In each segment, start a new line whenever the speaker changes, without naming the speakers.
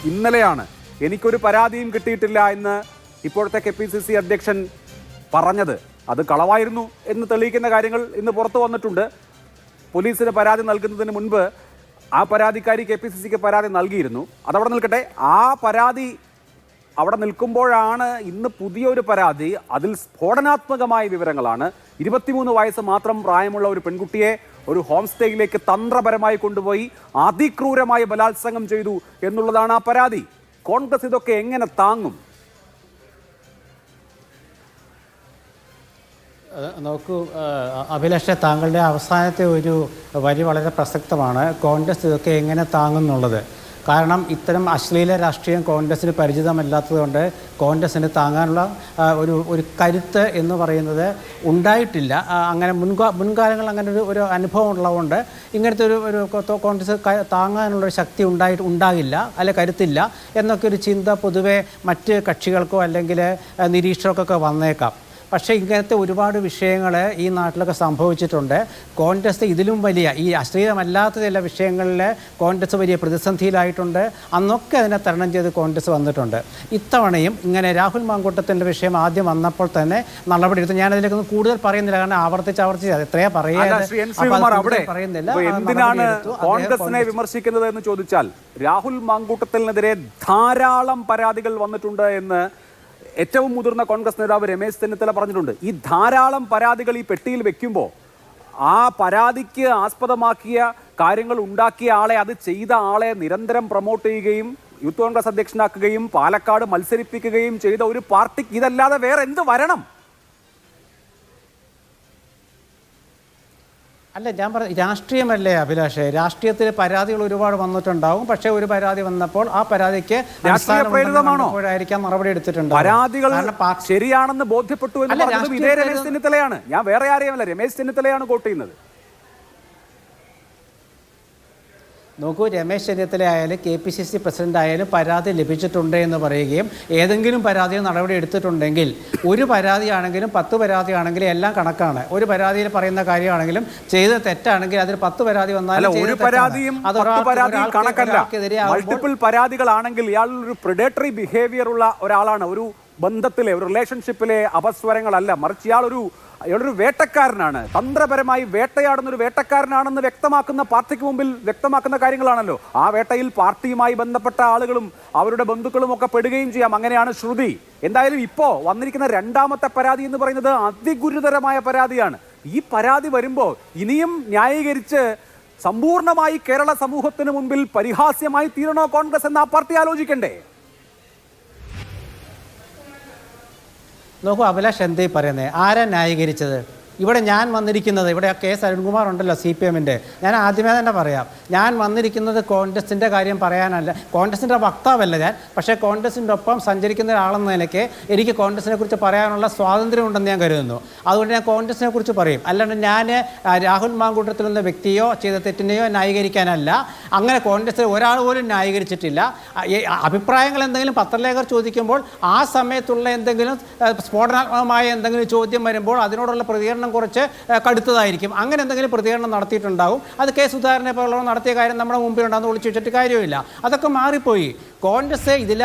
ഇന്നലെയാണ് എനിക്കൊരു പരാതിയും കിട്ടിയിട്ടില്ല എന്ന് ഇപ്പോഴത്തെ KPCC അധ്യക്ഷൻ പറഞ്ഞത്. അത് കളവായിരുന്നു എന്ന് തെളിയിക്കുന്ന കാര്യങ്ങൾ ഇന്ന് പുറത്തു വന്നിട്ടുണ്ട്. പോലീസിന് പരാതി നൽകുന്നതിന് മുൻപ് ആ പരാതിക്കാരി KPCCക്ക് പരാതി നൽകിയിരുന്നു. അതവിടെ നിൽക്കട്ടെ. ആ പരാതി അവിടെ നിൽക്കുമ്പോഴാണ് ഇന്ന് പുതിയൊരു പരാതി. അതിൽ സ്ഫോടനാത്മകമായ വിവരങ്ങളാണ്. 23 വയസ്സ് മാത്രം പ്രായമുള്ള ഒരു പെൺകുട്ടിയെ ഒരു ഹോം സ്റ്റേയിലേക്ക് തന്ത്രപരമായി കൊണ്ടുപോയി അതിക്രൂരമായി ബലാത്സംഗം ചെയ്തു എന്നുള്ളതാണ് ആ പരാതി. കോൺഗ്രസ് ഇതൊക്കെ എങ്ങനെ താങ്ങും?
നോക്കൂ അഭിലാഷ്, താങ്കളുടെ അവസാനത്തെ ഒരു വരി വളരെ പ്രസക്തമാണ്. കോൺഗ്രസ് ഇതൊക്കെ എങ്ങനെ താങ്ങുന്നുള്ളത്. കാരണം ഇത്തരം അശ്ലീല രാഷ്ട്രീയം കോൺഗ്രസ്സിന് പരിചിതമല്ലാത്തതുകൊണ്ട് കോൺഗ്രസ്സിന് താങ്ങാനുള്ള ഒരു കരുത്ത് എന്ന് പറയുന്നത് ഉണ്ടായിട്ടില്ല. അങ്ങനെ മുൻകാലങ്ങളിൽ അങ്ങനെ ഒരു അനുഭവം ഉള്ളതുകൊണ്ട് ഇങ്ങനത്തെ ഒരു കോൺഗ്രസ് താങ്ങാനുള്ളൊരു ശക്തി ഉണ്ടാകില്ല, അല്ലെ കരുത്തില്ല എന്നൊക്കെ ഒരു ചിന്ത പൊതുവെ മറ്റ് കക്ഷികൾക്കോ അല്ലെങ്കിൽ നിരീക്ഷകർക്കൊക്കെ വന്നേക്കാം. പക്ഷേ ഇങ്ങനത്തെ ഒരുപാട് വിഷയങ്ങൾ ഈ നാട്ടിലൊക്കെ സംഭവിച്ചിട്ടുണ്ട്. കോൺഗ്രസ് ഇതിലും വലിയ ഈ അശ്ലീലമല്ലാത്ത ചില വിഷയങ്ങളിൽ കോൺഗ്രസ് വലിയ പ്രതിസന്ധിയിലായിട്ടുണ്ട്. അന്നൊക്കെ അതിനെ തരണം ചെയ്ത് കോൺഗ്രസ് വന്നിട്ടുണ്ട്. ഇത്തവണയും ഇങ്ങനെ രാഹുൽ മാങ്കൂട്ടത്തിൻ്റെ വിഷയം ആദ്യം വന്നപ്പോൾ തന്നെ നടപടിയെടുത്തു. ഞാനതിലേക്കൊന്നും കൂടുതൽ പറയുന്നില്ല, കാരണം ആവർത്തിച്ച് എത്രയാ പറയുന്നില്ല.
എന്തിനാണ് കോൺഗ്രസിനെ വിമർശിക്കുന്നത് എന്ന് ചോദിച്ചാൽ, രാഹുൽ മാങ്കൂട്ടത്തിനെതിരെ ധാരാളം പരാതികൾ വന്നിട്ടുണ്ട് എന്ന് ഏറ്റവും മുതിർന്ന കോൺഗ്രസ് നേതാവ് രമേശ് ചെന്നിത്തല പറഞ്ഞിട്ടുണ്ട്. ഈ ധാരാളം പരാതികൾ ഈ പെട്ടിയിൽ വെക്കുമ്പോൾ ആ പരാതിക്ക് ആസ്പദമാക്കിയ കാര്യങ്ങൾ ഉണ്ടാക്കിയ ആളെ, അത് ചെയ്ത ആളെ നിരന്തരം പ്രൊമോട്ട് ചെയ്യുകയും യൂത്ത് കോൺഗ്രസ് അധ്യക്ഷനാക്കുകയും പാലക്കാട് മത്സരിപ്പിക്കുകയും ചെയ്ത ഒരു പാർട്ടിക്ക് ഇതല്ലാതെ വേറെ എന്ത് വരണം?
അല്ല, ഞാൻ പറഞ്ഞ രാഷ്ട്രീയമല്ലേ അഭിലാഷേ. രാഷ്ട്രീയത്തിൽ പരാതികൾ ഒരുപാട് വന്നിട്ടുണ്ടാവും. പക്ഷേ ഒരു പരാതി വന്നപ്പോൾ ആ പരാതിക്ക് ായിരിക്കാം നടപടി എടുത്തിട്ടുണ്ട്.
പരാതികൾ ശരിയാണെന്ന് ബോധ്യപ്പെട്ടു എന്ന് ഇതേ രമേശ് ചെന്നിത്തലയാണ്. ഞാൻ വേറെ ആരെയുമല്ല, രമേശ് ചെന്നിത്തലയാണ് കോട്ട് ചെയ്യുന്നത്.
നോക്കൂ, രമേശ് ചെന്നിത്തല ആയാലും KPCC പ്രസിഡന്റ് ആയാലും പരാതി ലഭിച്ചിട്ടുണ്ട് എന്ന് പറയുകയും ഏതെങ്കിലും പരാതിയിൽ നടപടി എടുത്തിട്ടുണ്ടെങ്കിൽ, ഒരു പരാതിയാണെങ്കിലും 10 പരാതിയാണെങ്കിലും എല്ലാം കണക്കാണ്. ഒരു പരാതിയിൽ പറയുന്ന കാര്യമാണെങ്കിലും ചെയ്ത് തെറ്റാണെങ്കിൽ അതിൽ 10 പരാതി വന്നാലും
ഒരു പരാതിയും കണക്കല്ല. മൾട്ടിപ്പിൾ പരാതികളാണെങ്കിൽ ഇയാൾ ഒരു പ്രെഡേറ്ററി ബിഹേവിയർ ഉള്ള ഒരാളാണ്. ഒരു ബന്ധത്തിലെ, ഒരു റിലേഷൻഷിപ്പിലെ അപസ്വരങ്ങളല്ല, മറിച്ച് ഇയാളൊരു വേട്ടക്കാരനാണ്. തന്ത്രപരമായി വേട്ടയാടുന്ന ഒരു വേട്ടക്കാരനാണെന്ന് വ്യക്തമാക്കുന്ന, പാർട്ടിക്ക് മുമ്പിൽ വ്യക്തമാക്കുന്ന കാര്യങ്ങളാണല്ലോ. ആ വേട്ടയിൽ പാർട്ടിയുമായി ബന്ധപ്പെട്ട ആളുകളും അവരുടെ ബന്ധുക്കളും ഒക്കെ പെടുകയും ചെയ്യാം. അങ്ങനെയാണ് ശ്രുതി. എന്തായാലും ഇപ്പോൾ വന്നിരിക്കുന്ന രണ്ടാമത്തെ പരാതി എന്ന് പറയുന്നത് അതിഗുരുതരമായ പരാതിയാണ്. ഈ പരാതി വരുമ്പോൾ ഇനിയും ന്യായീകരിച്ച് സമ്പൂർണ്ണമായി കേരള സമൂഹത്തിന് മുൻപിൽ പരിഹാസ്യമായി തീരണോ കോൺഗ്രസ് എന്ന് ആ പാർട്ടി ആലോചിക്കണ്ടേ?
നോക്കൂ അഭിലാഷ്, എന്തേ പറയുന്നത്? ആരാ ന്യായീകരിച്ചത്? ഇവിടെ ഞാൻ വന്നിരിക്കുന്നത്, ഇവിടെ KS അരുൺകുമാർ ഉണ്ടല്ലോ CPMൻ്റെ, ഞാൻ ആദ്യമേ തന്നെ പറയാം, ഞാൻ വന്നിരിക്കുന്നത് കോൺഗ്രസിൻ്റെ കാര്യം പറയാനല്ല, കോൺഗ്രസിൻ്റെ വക്താവല്ല ഞാൻ. പക്ഷേ കോൺഗ്രസിൻ്റെ ഒപ്പം സഞ്ചരിക്കുന്ന ഒരാളെന്ന നിലയ്ക്ക് എനിക്ക് കോൺഗ്രസിനെ കുറിച്ച് പറയാനുള്ള സ്വാതന്ത്ര്യം ഉണ്ടെന്ന് ഞാൻ കരുതുന്നു. അതുകൊണ്ട് ഞാൻ കോൺഗ്രസിനെ കുറിച്ച് പറയും. അല്ലാണ്ട് ഞാൻ രാഹുൽ മാങ്കൂട്ടത്തിൽ എന്ന വ്യക്തിയോ ചെയ്ത തെറ്റിനെയോ ന്യായീകരിക്കാനല്ല. അങ്ങനെ കോൺഗ്രസ് ഒരാൾ പോലും ന്യായീകരിച്ചിട്ടില്ല. അഭിപ്രായങ്ങൾ എന്തെങ്കിലും പത്രലേഖകർ ചോദിക്കുമ്പോൾ ആ സമയത്തുള്ള എന്തെങ്കിലും സ്ഫോടനാത്മകമായ എന്തെങ്കിലും ചോദ്യം വരുമ്പോൾ അതിനോടുള്ള പ്രതികരണം കുറച്ച് കടുത്തതായിരിക്കും. അങ്ങനെ എന്തെങ്കിലും പ്രതികരണം നടത്തിയിട്ടുണ്ടാവും. അത് K സുധാകരനെ പോലുള്ളവർ നടത്തിയ കാര്യം നമ്മുടെ മുമ്പിൽ ഉണ്ടാകുന്ന ഒളിച്ചു വെച്ചിട്ട് കാര്യമില്ല. അതൊക്കെ മാറിപ്പോയി. കോൺഗ്രസ് ഇതിൽ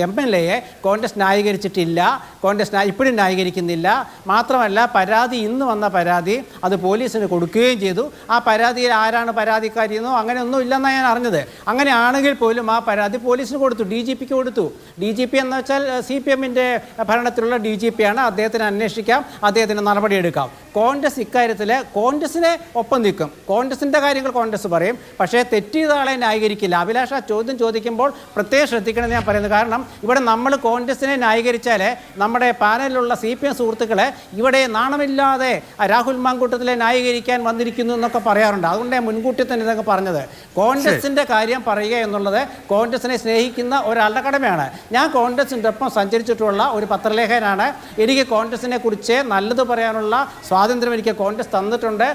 MLAയെ കോൺഗ്രസ് ന്യായീകരിച്ചിട്ടില്ല. കോൺഗ്രസ് ഇപ്പോഴും ന്യായീകരിക്കുന്നില്ല. മാത്രമല്ല, പരാതി ഇന്ന് വന്ന പരാതി അത് പോലീസിന് കൊടുക്കുകയും ചെയ്തു. ആ പരാതിയിൽ ആരാണ് പരാതിക്കാരിയെന്നോ അങ്ങനെയൊന്നും ഇല്ലെന്നാണ് ഞാൻ അറിഞ്ഞത്. അങ്ങനെയാണെങ്കിൽ പോലും ആ പരാതി പോലീസിന് കൊടുത്തു, DGPക്ക് കൊടുത്തു. DGP എന്ന് വെച്ചാൽ CPMൻ്റെ ഭരണത്തിലുള്ള DGP ആണ്. അദ്ദേഹത്തിന് അന്വേഷിക്കാം, അദ്ദേഹത്തിന് നടപടിയെടുക്കാം. കോൺഗ്രസ് ഇക്കാര്യത്തിൽ കോൺഗ്രസിനെ ഒപ്പം നിൽക്കും. കോൺഗ്രസിൻ്റെ കാര്യങ്ങൾ കോൺഗ്രസ് പറയും, പക്ഷേ തെറ്റിയ ആളെ ന്യായീകരിക്കില്ല. അഭിലാഷ ചോദ്യം ചോദിക്കുമ്പോൾ പ്രത്യേകം ശ്രദ്ധിക്കണമെന്ന് ഞാൻ പറയുന്നത്. കാരണം ഇവിടെ നമ്മൾ കോൺഗ്രസിനെ ന്യായീകരിച്ചാൽ നമ്മുടെ പാനലിലുള്ള CPM സുഹൃത്തുക്കളെ ഇവിടെ നാണമില്ലാതെ രാഹുൽ മാങ്കൂട്ടത്തിലെ ന്യായീകരിക്കാൻ വന്നിരിക്കുന്നു എന്നൊക്കെ പറയാറുണ്ട്. അതുകൊണ്ട് മുൻകൂട്ടി തന്നെ ഇതൊക്കെ പറഞ്ഞത്. കോൺഗ്രസിൻ്റെ കാര്യം പറയുക എന്നുള്ളത് കോൺഗ്രസിനെ സ്നേഹിക്കുന്ന ഒരാളുടെ കടമയാണ്. ഞാൻ കോൺഗ്രസിൻ്റെ ഒപ്പം സഞ്ചരിച്ചിട്ടുള്ള ഒരു പത്രലേഖകനാണ്. എനിക്ക് കോൺഗ്രസിനെ കുറിച്ച് നല്ലത് പറയാനുള്ള സ്വാതന്ത്ര്യം എനിക്ക് കോൺഗ്രസ് തന്നിട്ടുണ്ട്.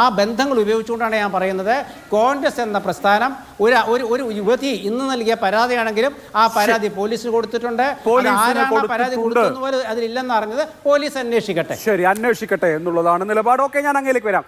ആ ബന്ധങ്ങൾ ഉപയോഗിച്ചുകൊണ്ടാണ് ഞാൻ പറയുന്നത്. കോൺഗ്രസ് എന്ന പ്രസ്ഥാനം ഒരു യുവതി ഇന്ന് നൽകിയ പരാതിയാണെങ്കിലും ആ പരാതി പോലീസിന് കൊടുത്തിട്ടുണ്ട്. പരാതി കൊടുത്തു അതിലില്ലെന്ന് അറിഞ്ഞത് പോലീസ് അന്വേഷിക്കട്ടെ.
ശരി, അന്വേഷിക്കട്ടെ എന്നുള്ളതാണ് നിലപാട്. ഓക്കെ, ഞാൻ അങ്ങേലേക്ക് വരാം.